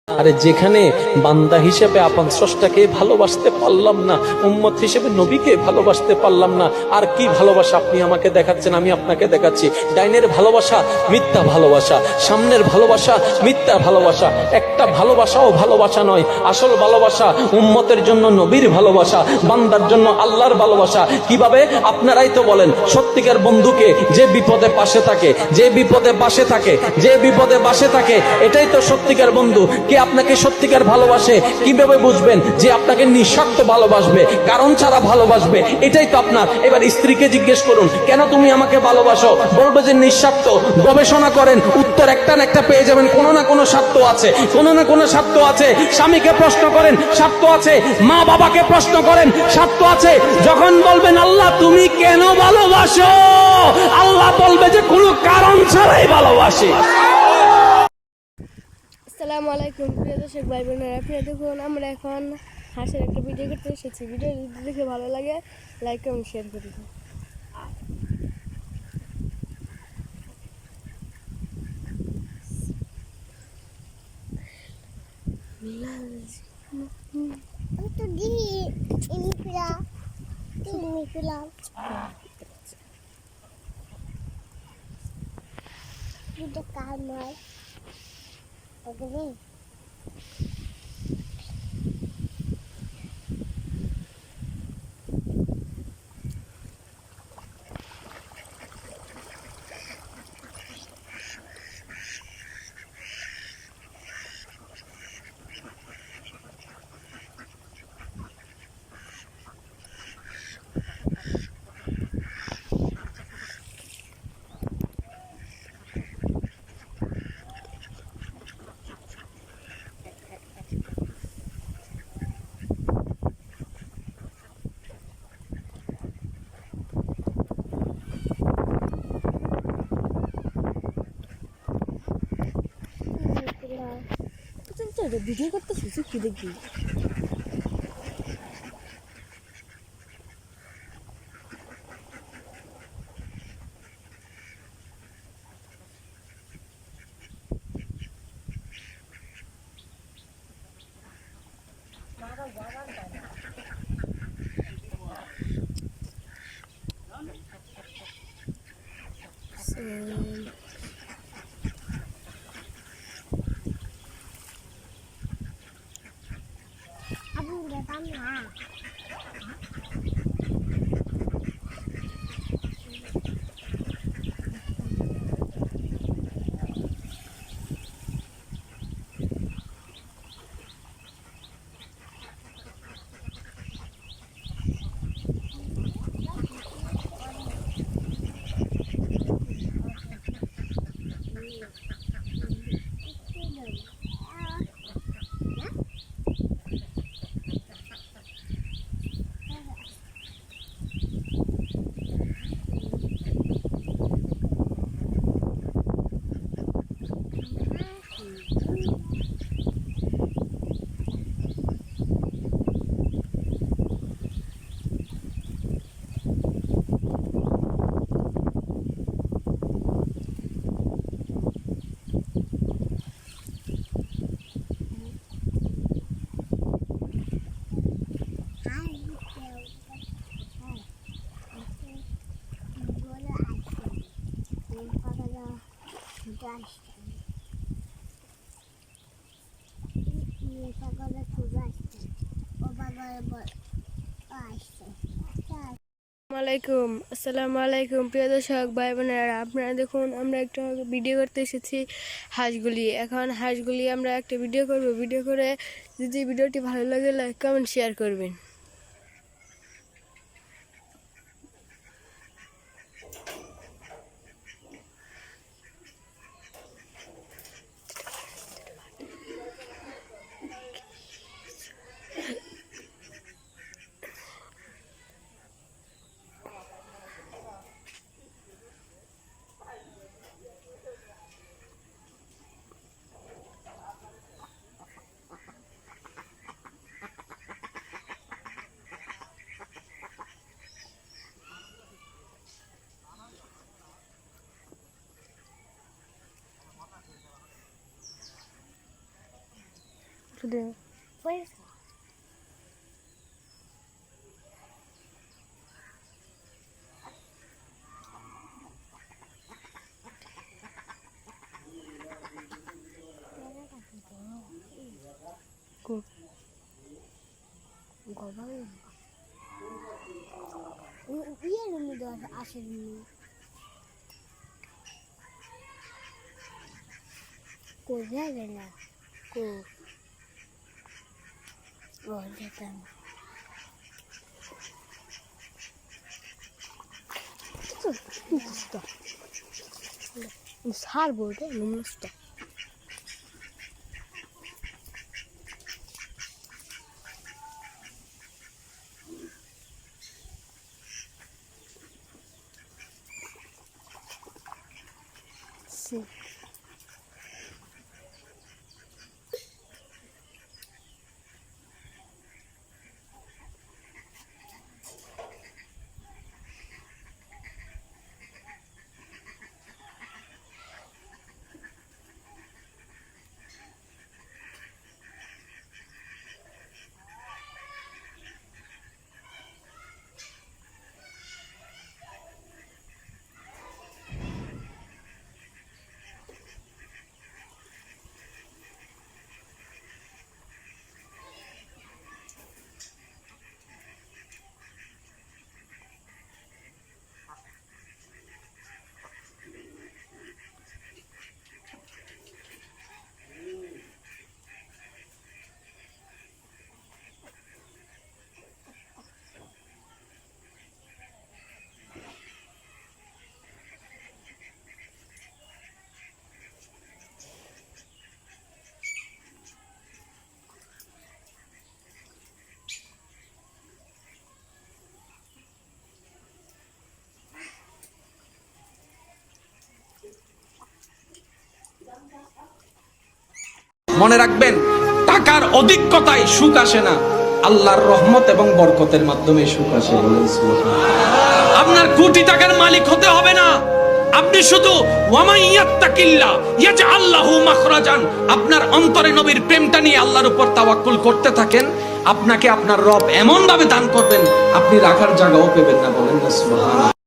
আরে যেখানে বান্দা হিসেবে আপন স্রষ্টাকে ভালোবাসতে পারলাম না, উম্মত হিসেবে নবীকে ভালোবাসতে পারলাম না, আর কি ভালোবাসা আপনি আমাকে দেখাচ্ছেন, আমি আপনাকে দেখাচ্ছি। ডাইনের ভালোবাসা মিথ্যা ভালোবাসা, সামনের ভালোবাসা মিথ্যা ভালোবাসা। একটা ভালোবাসাও ভালোবাসা নয়। আসল ভালোবাসা উম্মতের জন্য নবীর ভালোবাসা, বান্দার জন্য আল্লাহর ভালোবাসা। কিভাবে? আপনারাই তো বলেন। সত্যিকার বন্ধুকে যে বিপদে পাশে থাকে, যে বিপদে পাশে থাকে, যে বিপদে পাশে থাকে, এটাই তো সত্যিকার বন্ধু। কে আপনাকে সত্যিকার ভালোবাসে কিভাবে বুঝবেন যে আপনাকে নিঃস্বার্থ ভালোবাসবে, কারণ ছাড়া ভালোবাসবে? এটাই তো আপনার। এবার স্ত্রীকে জিজ্ঞেস করুন, কেন তুমি আমাকে ভালোবাসো? বলবে যে নিঃস্বার্থ। গবেষণা করেন, উত্তর একটা না একটা পেয়ে যাবেন। কোনো না কোনো স্বার্থ আছে, কোনো না কোনো স্বার্থ আছে। স্বামীকে প্রশ্ন করেন, স্বার্থ আছে। মা বাবাকে প্রশ্ন করেন, স্বার্থ আছে। যখন বলবেন আল্লাহ তুমি কেন ভালোবাসো, আল্লাহ বলবে যে কোনো কারণ ছাড়াই ভালোবাসে। আসসালামু আলাইকুম প্রিয় দর্শক ভাই বোনেরা, আপনারা দেখুন আমরা এখন হাঁসের একটা ভিডিও করতে এসেছি। ভিডিও যদি দেখে ভালো লাগে লাইক এবং শেয়ার করে দিন। ভিডিও করতেছি কি দেখি। আসসালামু আলাইকুম প্রিয় দর্শক ভাই বোনেরা, আপনারা দেখুন আমরা একটা ভিডিও করতে এসেছি হাঁসগুলি। এখন হাঁসগুলি আমরা একটা ভিডিও করব। ভিডিও করে যদি ভিডিওটি ভালো লাগে লাইক কমেন্ট শেয়ার করবেন। শুধু ছাড়বো রে নমস্কার Sí. মনে রাখবেন, টাকার অধিকতায় সুখ আসে না, আল্লাহর রহমত এবং বরকতের মাধ্যমে সুখ আসে। বলেন সুবহানাল্লাহ। আপনার কোটি টাকার মালিক হতে হবে না, আপনি শুধু ওয়ামাই ইয়াত্তাকিল্লাহ ইয়াজআল লাহু মাখরাজান, আপনার অন্তরে নবীর প্রেমটা নিয়ে আল্লাহর উপর তাওয়াক্কুল করতে থাকেন, আপনাকে আপনার রব এমন ভাবে দান করবেন আপনি রাখার জায়গাও পাবেন না। বলেন না সুবহানাল্লাহ।